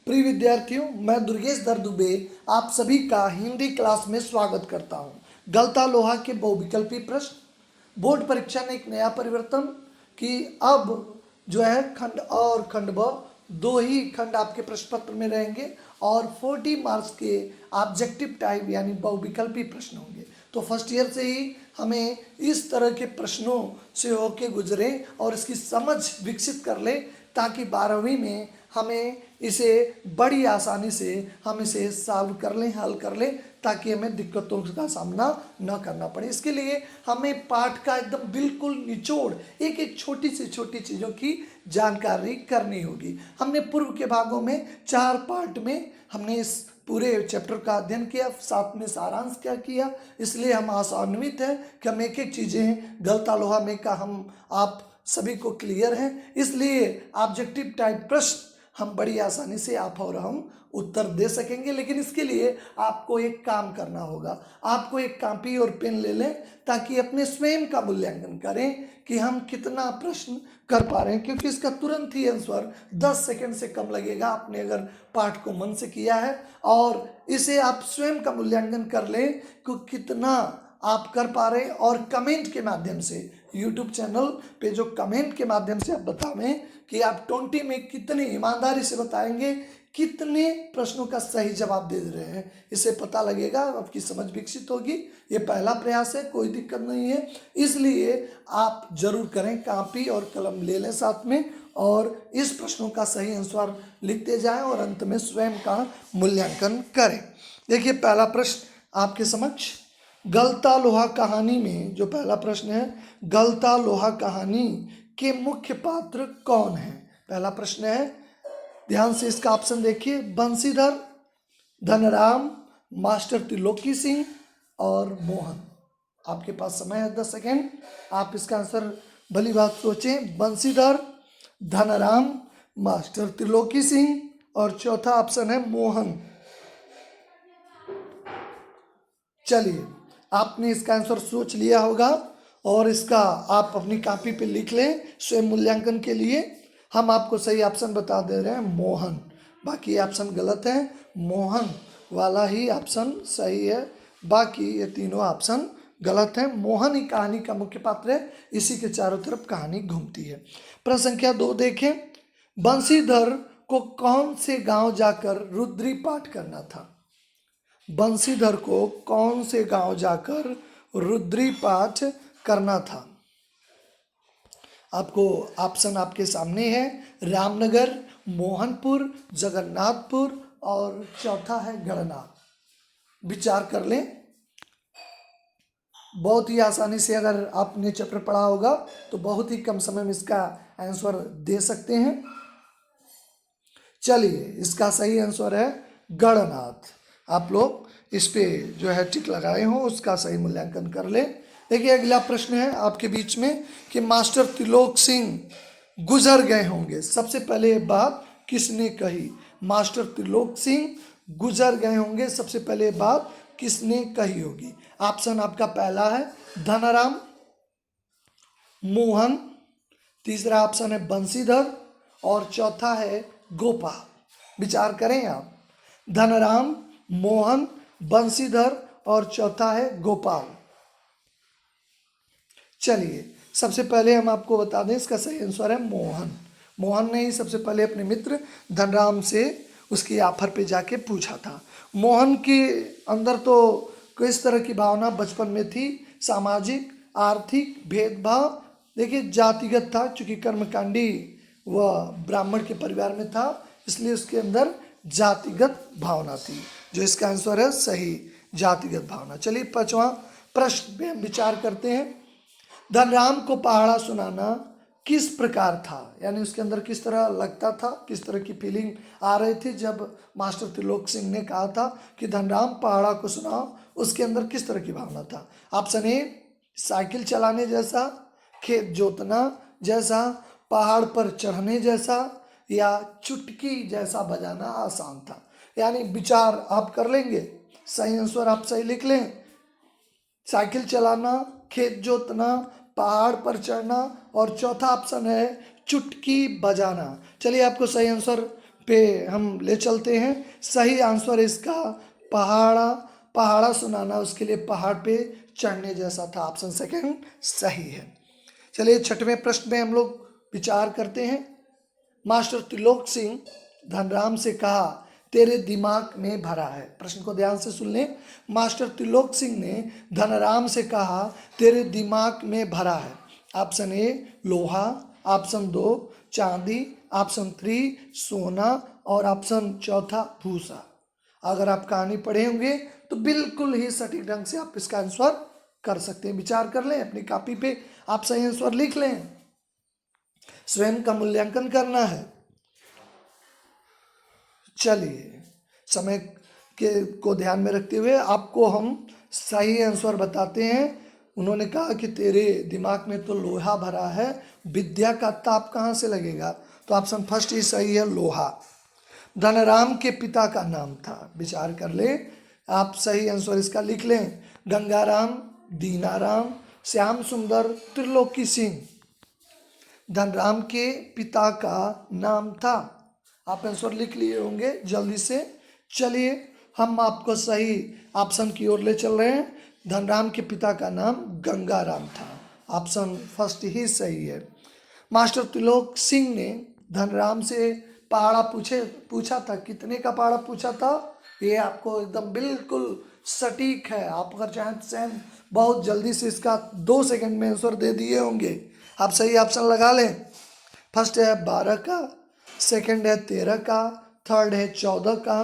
प्रिय विद्यार्थियों, मैं दुर्गेश दर दुबे आप सभी का हिंदी क्लास में स्वागत करता हूं। गलता लोहा के बहुविकल्पी प्रश्न। बोर्ड परीक्षा ने एक नया परिवर्तन कि अब जो है खंड अ और खंड ब दो ही खंड आपके प्रश्न पत्र में रहेंगे और 40 मार्क्स के ऑब्जेक्टिव टाइप यानी बहुविकल्पी प्रश्न होंगे। तो फर्स्ट ईयर से ही हमें इस तरह के प्रश्नों से होके गुजरे और इसकी समझ विकसित कर ले, ताकि 12वीं में हमें इसे बड़ी आसानी से हम इसे सॉल्व कर लें, हल कर लें, ताकि हमें दिक्कतों का सामना न करना पड़े। इसके लिए हमें पाठ का एकदम बिल्कुल निचोड़ एक एक छोटी से छोटी चीज़ों की जानकारी करनी होगी। हमने पूर्व के भागों में 4 पार्ट में हमने इस पूरे चैप्टर का अध्ययन किया, साथ में सारांश क्या किया, इसलिए हम आशान्वित हैं कि हम एक एक चीज़ें गलता लोहा में का हम आप सभी को क्लियर है। इसलिए ऑब्जेक्टिव टाइप प्रश्न हम बड़ी आसानी से आप और हम उत्तर दे सकेंगे। लेकिन इसके लिए आपको एक काम करना होगा, आपको एक कॉपी और पेन ले लें, ताकि अपने स्वयं का मूल्यांकन करें कि हम कितना प्रश्न कर पा रहे हैं, क्योंकि इसका तुरंत ही आंसर 10 सेकंड से कम लगेगा आपने अगर पाठ को मन से किया है। और इसे आप स्वयं का मूल्यांकन कर लें कि कितना आप कर पा रहे हैं, और कमेंट के माध्यम से यूट्यूब चैनल पे जो कमेंट के माध्यम से आप बतावें कि आप 20 में कितनी ईमानदारी से बताएंगे, कितने प्रश्नों का सही जवाब दे रहे हैं, इससे पता लगेगा, आपकी समझ विकसित होगी। ये पहला प्रयास है, कोई दिक्कत नहीं है। इसलिए आप जरूर करें, कॉपी और कलम ले लें साथ में और इस प्रश्नों का सही आंसर लिखते जाएं और अंत में स्वयं का मूल्यांकन करें। देखिए पहला प्रश्न आपके समक्ष, गलता लोहा कहानी में जो पहला प्रश्न है, गलता लोहा कहानी के मुख्य पात्र कौन है? पहला प्रश्न है, ध्यान से इसका ऑप्शन देखिए, बंशीधर, धनराम, मास्टर त्रिलोकी सिंह और मोहन। आपके पास समय है 10 सेकेंड, आप इसका आंसर भली बात सोचें। बंशीधर, धनराम, मास्टर त्रिलोकी सिंह और चौथा ऑप्शन है मोहन। चलिए, आपने इसका आंसर सोच लिया होगा और इसका आप अपनी कॉपी पे लिख लें स्वयं मूल्यांकन के लिए। हम आपको सही ऑप्शन बता दे रहे हैं, मोहन। बाकी ऑप्शन गलत है, मोहन वाला ही ऑप्शन सही है, बाकी ये तीनों ऑप्शन गलत है। मोहन ही कहानी का मुख्य पात्र है, इसी के चारों तरफ कहानी घूमती है। प्रश्न संख्या 2 देखें, बंशीधर को कौन से गांव जाकर रुद्री पाठ करना था? बंशीधर को कौन से गांव जाकर रुद्री पाठ करना था? आपको ऑप्शन आपके सामने है, रामनगर, मोहनपुर, जगन्नाथपुर और चौथा है गणना। विचार कर लें, बहुत ही आसानी से अगर आपने चैप्टर पढ़ा होगा तो बहुत ही कम समय में इसका आंसर दे सकते हैं। चलिए, इसका सही आंसर है गणनाथ। आप लोग इस पे जो है टिक लगाए हो, उसका सही मूल्यांकन कर ले। देखिए अगला प्रश्न है आपके बीच में कि मास्टर त्रिलोक सिंह गुजर गए होंगे, सबसे पहले ये बात किसने कही? मास्टर त्रिलोक सिंह गुजर गए होंगे, सबसे पहले बात किसने कही होगी? ऑप्शन आपका पहला है धनराम, मोहन, तीसरा ऑप्शन है बंशीधर और चौथा है गोपाल। विचार करें आप, धनराम, मोहन, बंशीधर और चौथा है गोपाल। चलिए, सबसे पहले हम आपको बता दें इसका सही आंसर है मोहन। मोहन ने ही सबसे पहले अपने मित्र धनराम से उसकी ऑफर पे जाके पूछा था। मोहन के अंदर तो किस तरह की भावना बचपन में थी? सामाजिक, आर्थिक भेदभाव, देखिए जातिगत था, चूंकि कर्मकांडी वह ब्राह्मण के परिवार में था, इसलिए उसके अंदर जातिगत भावना थी, जो इसका आंसर है सही, जातिगत भावना। चलिए पांचवा प्रश्न पे हम विचार करते हैं, धनराम को पहाड़ा सुनाना किस प्रकार था? यानी उसके अंदर किस तरह लगता था, किस तरह की फीलिंग आ रही थी जब मास्टर त्रिलोक सिंह ने कहा था कि धनराम पहाड़ा को सुनाओ, उसके अंदर किस तरह की भावना था? ऑप्शन ए, साइकिल चलाने जैसा, खेत जोतना जैसा, पहाड़ पर चढ़ने जैसा या चुटकी जैसा बजाना आसान था। यानी विचार आप कर लेंगे, सही आंसर आप सही लिख लें, साइकिल चलाना, खेत जोतना, पहाड़ पर चढ़ना और चौथा ऑप्शन है चुटकी बजाना। चलिए आपको सही आंसर पे हम ले चलते हैं। सही आंसर इसका पहाड़ा, पहाड़ा सुनाना उसके लिए पहाड़ पे चढ़ने जैसा था। ऑप्शन सेकंड सही है। चलिए छठवें प्रश्न में हम लोग विचार करते हैं। मास्टर त्रिलोक सिंह धनराम से कहा तेरे दिमाग में भरा है। प्रश्न को ध्यान से सुन लें। मास्टर त्रिलोक सिंह ने धनराम से कहा तेरे दिमाग में भरा है। ऑप्शन ए लोहा, ऑप्शन 2 चांदी, ऑप्शन 3 सोना और ऑप्शन चौथा भूसा। अगर आप कहानी पढ़े होंगे तो बिल्कुल ही सटीक ढंग से आप इसका आंसर कर सकते हैं। विचार कर लें, अपनी कॉपी पे आप सही आंसर लिख लें, स्वयं का मूल्यांकन करना है। चलिए समय के को ध्यान में रखते हुए आपको हम सही आंसर बताते हैं। उन्होंने कहा कि तेरे दिमाग में तो लोहा भरा है, विद्या का ताप कहाँ से लगेगा? तो ऑप्शन फर्स्ट ही सही है, लोहा। धनराम के पिता का नाम था, विचार कर ले, आप सही आंसर इसका लिख लें। गंगाराम, दीनाराम, श्याम सुंदर, त्रिलोकी सिंह। धनराम के पिता का नाम था। आप आंसर लिख लिए होंगे जल्दी से। चलिए हम आपको सही ऑप्शन की ओर ले चल रहे हैं। धनराम के पिता का नाम गंगाराम था। ऑप्शन फर्स्ट ही सही है। मास्टर त्रिलोक सिंह ने धनराम से पहाड़ा पूछा था, कितने का पहाड़ा पूछा था? ये आपको एकदम बिल्कुल सटीक है। आप अगर चाहें तो बहुत जल्दी से इसका 2 सेकंड में आंसर दे दिए होंगे। आप सही ऑप्शन लगा लें। फर्स्ट है 12 का, सेकंड है 13 का, थर्ड है 14 का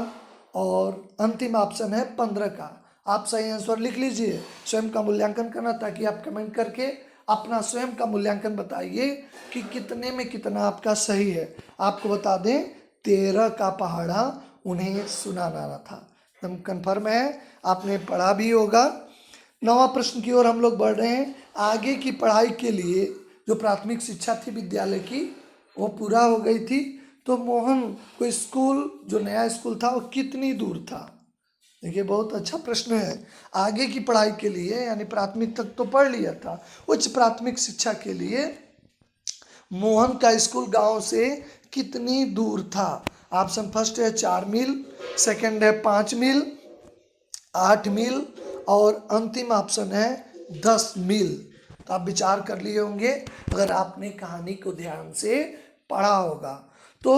और अंतिम ऑप्शन है 15 का। आप सही आंसर लिख लीजिए, स्वयं का मूल्यांकन करना, ताकि आप कमेंट करके अपना स्वयं का मूल्यांकन बताइए कि कितने में कितना आपका सही है। आपको बता दें 13 का पहाड़ा उन्हें सुनाना था। एकदम कन्फर्म है, आपने पढ़ा भी होगा। 9वां प्रश्न की ओर हम लोग बढ़ रहे हैं। आगे की पढ़ाई के लिए जो प्राथमिक शिक्षा थी विद्यालय की वो पूरा हो गई थी, तो मोहन को स्कूल, जो नया स्कूल था, वो कितनी दूर था? देखिए बहुत अच्छा प्रश्न है। आगे की पढ़ाई के लिए, यानी प्राथमिक तक तो पढ़ लिया था, उच्च प्राथमिक शिक्षा के लिए मोहन का स्कूल गांव से कितनी दूर था? ऑप्शन फर्स्ट है 4 मील, सेकंड है 5 मील, 8 मील और अंतिम ऑप्शन है 10 मील। तो आप विचार कर लिए होंगे अगर आपने कहानी को ध्यान से पढ़ा होगा। तो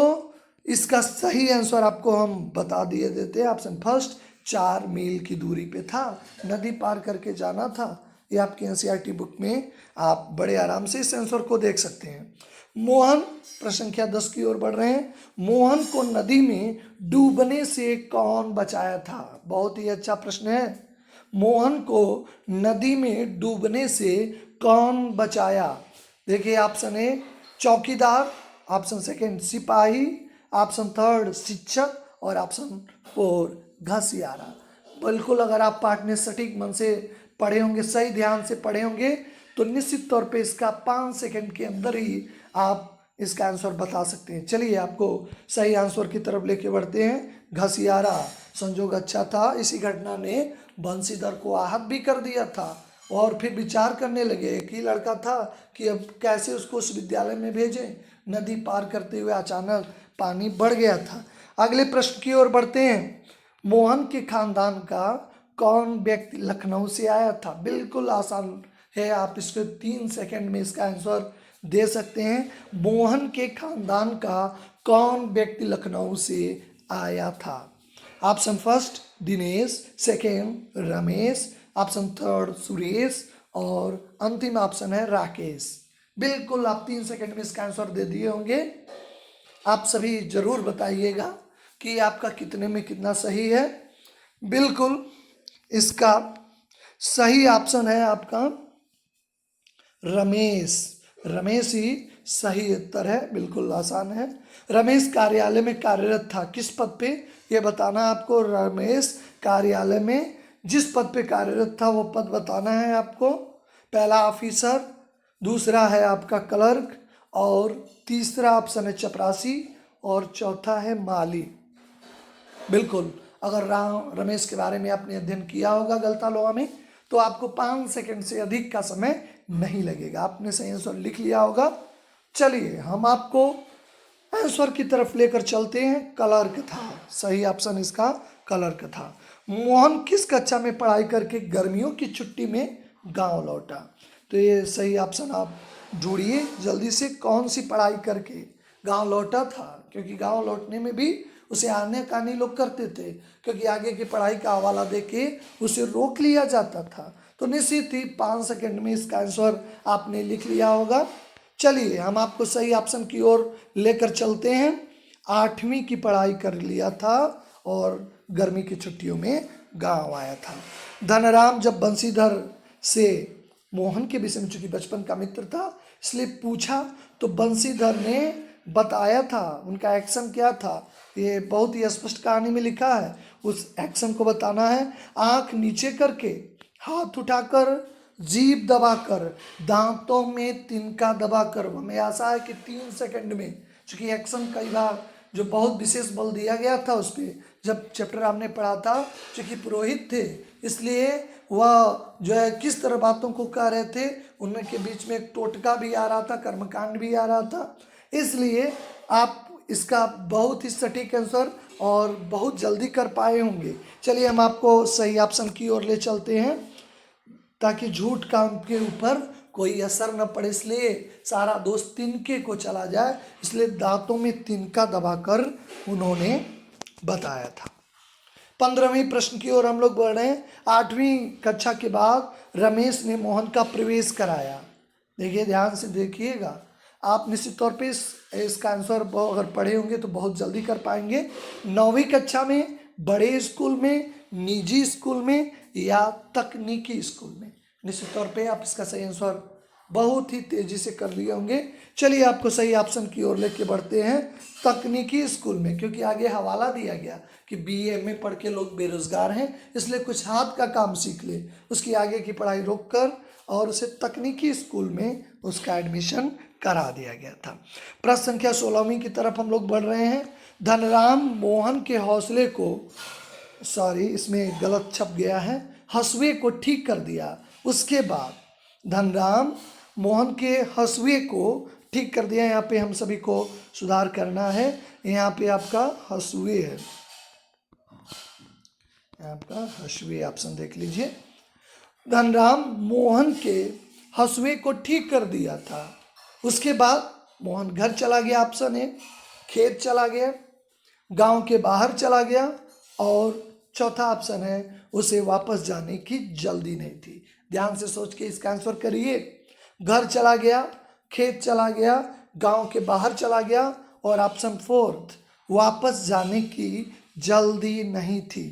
इसका सही आंसर आपको हम बता दिए देते हैं। ऑप्शन फर्स्ट 4 मील की दूरी पे था, नदी पार करके जाना था। ये आपकी एनसीईआरटी बुक में आप बड़े आराम से इस आंसर को देख सकते हैं। मोहन, प्रश्न संख्या 10 की ओर बढ़ रहे हैं। मोहन को नदी में डूबने से कौन बचाया था? बहुत ही अच्छा प्रश्न है। मोहन को नदी में डूबने से कौन बचाया? देखिए ऑप्शन ए चौकीदार, ऑप्शन सेकंड सिपाही, ऑप्शन थर्ड शिक्षक और ऑप्शन 4 घसियारा। बिल्कुल अगर आप पाठ में सटीक मन से पढ़े होंगे, सही ध्यान से पढ़े होंगे, तो निश्चित तौर पे इसका 5 सेकंड के अंदर ही आप इसका आंसर बता सकते हैं। चलिए आपको सही आंसर की तरफ लेके बढ़ते हैं। घसियारा, संजोग अच्छा था, इसी घटना ने बंशीधर को आहत भी कर दिया था और फिर विचार करने लगे, एक ही लड़का था कि अब कैसे उसको उस विद्यालय में भेजें। नदी पार करते हुए अचानक पानी बढ़ गया था। अगले प्रश्न की ओर बढ़ते हैं। मोहन के खानदान का कौन व्यक्ति लखनऊ से आया था? बिल्कुल आसान है, आप इसको 3 सेकंड में इसका आंसर दे सकते हैं। मोहन के खानदान का कौन व्यक्ति लखनऊ से आया था? Option first Dinesh, second Ramesh, option third Suresh और अंतिम ऑप्शन है राकेश। बिल्कुल आप 3 सेकंड में इसका आंसर दे दिए होंगे। आप सभी जरूर बताइएगा कि आपका कितने में कितना सही है। बिल्कुल इसका सही ऑप्शन है आपका रमेश। रमेश ही सही उत्तर है, बिल्कुल आसान है। रमेश कार्यालय में कार्यरत था, किस पद पे ये बताना आपको। रमेश कार्यालय में जिस पद पे कार्यरत था वो पद बताना है आपको। पहला ऑफिसर, दूसरा है आपका क्लर्क और तीसरा ऑप्शन है चपरासी और चौथा है माली। बिल्कुल अगर रमेश के बारे में आपने अध्ययन किया होगा गलता में, तो आपको 5 सेकंड से अधिक का समय नहीं लगेगा, आपने सही आंसर लिख लिया होगा। चलिए हम आपको आंसर की तरफ लेकर चलते हैं। कलर कथा, सही ऑप्शन इसका कलर कथा। मोहन किस कक्षा में पढ़ाई करके गर्मियों की छुट्टी में गांव लौटा? तो ये सही ऑप्शन आप ढूंढिए जल्दी से, कौन सी पढ़ाई करके गांव लौटा था, क्योंकि गांव लौटने में भी उसे आने कानी लोग करते थे, क्योंकि आगे की पढ़ाई का हवाला देके उसे रोक लिया जाता था। तो निश्चित ही 5 सेकंड में इसका आंसर आपने लिख लिया होगा। चलिए हम आपको सही ऑप्शन की ओर लेकर चलते हैं। 8वीं की पढ़ाई कर लिया था और गर्मी की छुट्टियों में गांव आया था। धनराम जब बंशीधर से मोहन के विषय में, चूंकि बचपन का मित्र था इसलिए पूछा, तो बंशीधर ने बताया था उनका एक्शन क्या था। ये बहुत ही स्पष्ट कहानी में लिखा है, उस एक्शन को बताना है। आंख नीचे करके, हाथ उठाकर, जीभ दबाकर, दांतों में तिनका दबाकर। हमें आशा है कि 3 सेकंड में, चूंकि एक्शन कई बार जो बहुत विशेष बल दिया गया था उस पर, जब चैप्टर हमने पढ़ा था, चूंकि पुरोहित थे इसलिए वह जो है किस तरह बातों को कह रहे थे, उनके बीच में एक टोटका भी आ रहा था, कर्मकांड भी आ रहा था, इसलिए आप इसका बहुत ही सटीक आंसर और बहुत जल्दी कर पाए होंगे। चलिए हम आपको सही ऑप्शन की ओर ले चलते हैं, ताकि झूठ काम के ऊपर कोई असर न पड़े, इसलिए सारा दोष तिनके को चला जाए, इसलिए दांतों में तिनका दबाकर उन्होंने बताया था। 15वें प्रश्न की ओर हम लोग बढ़ रहे हैं। 8वीं कक्षा के बाद रमेश ने मोहन का प्रवेश कराया। देखिए ध्यान से देखिएगा, आप निश्चित तौर पे इसका आंसर अगर पढ़े होंगे तो बहुत जल्दी कर पाएंगे। 9वीं कक्षा में, बड़े स्कूल में, निजी स्कूल में या तकनीकी स्कूल में? निश्चित तौर पे आप इसका सही आंसर बहुत ही तेजी से कर लिए होंगे। चलिए आपको सही ऑप्शन की ओर लेके बढ़ते हैं, तकनीकी स्कूल में, क्योंकि आगे हवाला दिया गया कि बीए में पढ़ के लोग बेरोजगार हैं, इसलिए कुछ हाथ का काम सीख ले, उसकी आगे की पढ़ाई रोक कर और उसे तकनीकी स्कूल में उसका एडमिशन करा दिया गया था। प्रश्न संख्या 16वीं की तरफ हम लोग बढ़ रहे हैं। धनराम मोहन के हौसले को, सॉरी इसमें गलत छप गया है, हंसुए को ठीक कर दिया। उसके बाद धनराम मोहन के हंसुए को ठीक कर दिया। यहाँ पे हम सभी को सुधार करना है, यहाँ पे आपका हंसुए है, आपका हंसुए ऑप्शन देख लीजिए। धनराम मोहन के हंसुए को ठीक कर दिया था। उसके बाद मोहन घर चला गया, ऑप्शन है, खेत चला गया, गांव के बाहर चला गया, और चौथा ऑप्शन है उसे वापस जाने की जल्दी नहीं थी। ध्यान से सोच के इसका आंसर करिए। घर चला गया, खेत चला गया, गांव के बाहर चला गया, और ऑप्शन 4 वापस जाने की जल्दी नहीं थी।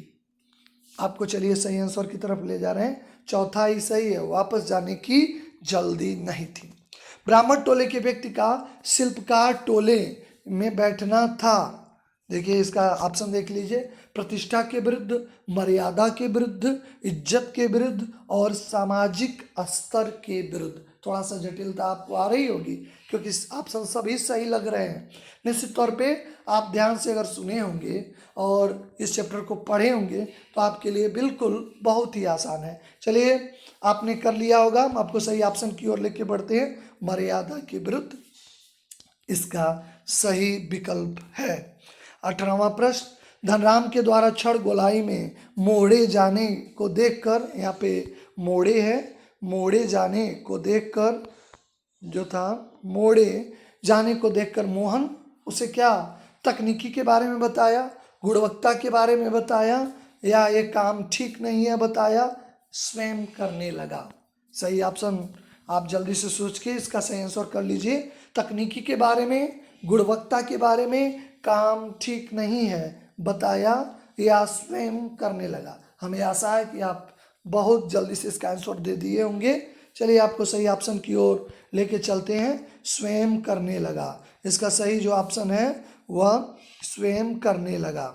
आपको चलिए सही आंसर की तरफ ले जा रहे हैं, चौथा ही सही है, वापस जाने की जल्दी नहीं थी। ब्राह्मण टोले के व्यक्ति का शिल्पकार टोले में बैठना था। देखिए इसका ऑप्शन देख लीजिए, प्रतिष्ठा के विरुद्ध, मर्यादा के विरुद्ध, इज्जत के विरुद्ध और सामाजिक स्तर के विरुद्ध। थोड़ा सा जटिलता आपको आ रही होगी क्योंकि ऑप्शन सभी सही लग रहे हैं। निश्चित तौर पे आप ध्यान से अगर सुने होंगे और इस चैप्टर को पढ़े होंगे तो आपके लिए बिल्कुल बहुत ही आसान है। चलिए आपने कर लिया होगा, हम आपको सही ऑप्शन की ओर लेके बढ़ते हैं, मर्यादा के विरुद्ध इसका सही विकल्प है। 18वां प्रश्न, धनराम के द्वारा छड़ गोलाई में मोड़े जाने को देखकर, यहाँ पे मोड़े है, मोड़े जाने को देखकर जो था, मोड़े जाने को देखकर मोहन उसे क्या तकनीकी के बारे में बताया, गुणवत्ता के बारे में बताया, या ये काम ठीक नहीं है बताया, स्वयं करने लगा? सही ऑप्शन आप जल्दी से सोच के इसका सही आंसर कर लीजिए। तकनीकी के बारे में, गुणवत्ता के बारे में, काम ठीक नहीं है बताया, या स्वयं करने लगा? हमें आशा है कि आप बहुत जल्दी से इसका आंसर दे दिए होंगे। चलिए आपको सही ऑप्शन की ओर लेके चलते हैं, स्वयं करने लगा। इसका सही जो ऑप्शन है वह स्वयं करने लगा।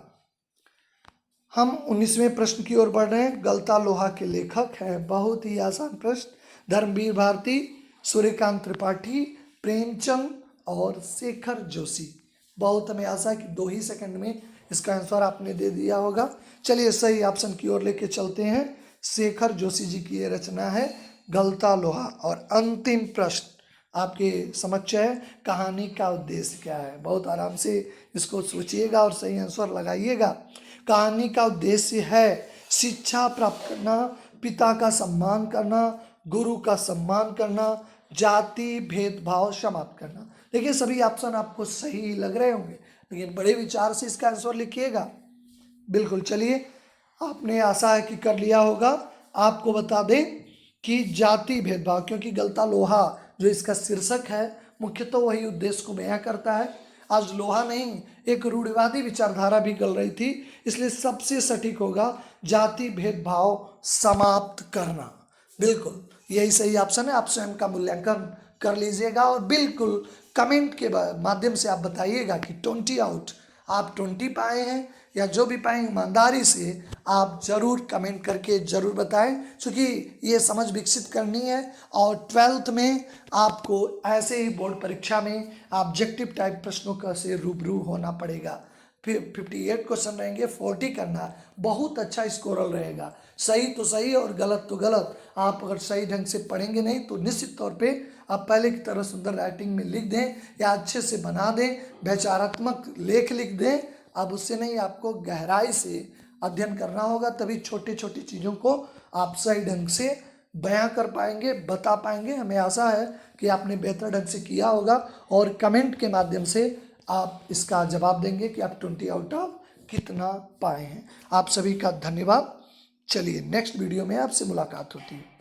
हम 19वें प्रश्न की ओर बढ़ रहे हैं। गलता लोहा के लेखक हैं, बहुत ही आसान प्रश्न। धर्मवीर भारती, सूर्यकांत त्रिपाठी, प्रेमचंद और शेखर जोशी। बहुत हमें आशा है कि 2 ही सेकंड में इसका आंसर आपने दे दिया होगा। चलिए सही ऑप्शन की ओर लेके चलते हैं। शेखर जोशी जी की ये रचना है गलता लोहा। और अंतिम प्रश्न आपके समक्ष है। कहानी का उद्देश्य क्या है, बहुत आराम से इसको सोचिएगा और सही आंसर लगाइएगा। कहानी का उद्देश्य है शिक्षा प्राप्त करना, पिता का सम्मान करना, गुरु का सम्मान करना, जाति भेदभाव समाप्त करना। देखिए सभी ऑप्शन आपको सही लग रहे होंगे, लेकिन बड़े विचार से इसका आंसर लिखिएगा। बिल्कुल, चलिए आपने आशा है कि कर लिया होगा। आपको बता दें कि जाति भेदभाव, क्योंकि गलता लोहा जो इसका शीर्षक है मुख्यतः वही उद्देश्य को बयां करता है। आज लोहा नहीं, एक रूढ़िवादी विचारधारा भी गल रही थी, इसलिए सबसे सटीक होगा जाति भेदभाव समाप्त करना। बिल्कुल यही सही ऑप्शन है। आप स्वयं का मूल्यांकन कर लीजिएगा और बिल्कुल कमेंट के माध्यम से आप बताइएगा कि 20 आउट आप 20 पाए हैं या जो भी पाए ईमानदारी से आप जरूर कमेंट करके जरूर बताएं, क्योंकि ये समझ विकसित करनी है। और 12th में आपको ऐसे ही बोर्ड परीक्षा में ऑब्जेक्टिव टाइप प्रश्नों का से रूबरू होना पड़ेगा। फिर 58 क्वेश्चन रहेंगे, 40 करना, बहुत अच्छा स्कोरल रहेगा। सही तो सही और गलत तो गलत। आप अगर सही ढंग से पढ़ेंगे नहीं तो निश्चित तौर पे आप पहले की तरह सुंदर राइटिंग में लिख दें या अच्छे से बना दें, वैचारात्मक लेख लिख दें। अब उससे नहीं, आपको गहराई से अध्ययन करना होगा, तभी छोटी छोटी चीज़ों को आप सही ढंग से बयां कर पाएंगे, बता पाएंगे। हमें आशा है कि आपने बेहतर ढंग से किया होगा और कमेंट के माध्यम से आप इसका जवाब देंगे कि आप 20 आउट ऑफ कितना पाए हैं। आप सभी का धन्यवाद। चलिए नेक्स्ट वीडियो में आपसे मुलाकात होती है।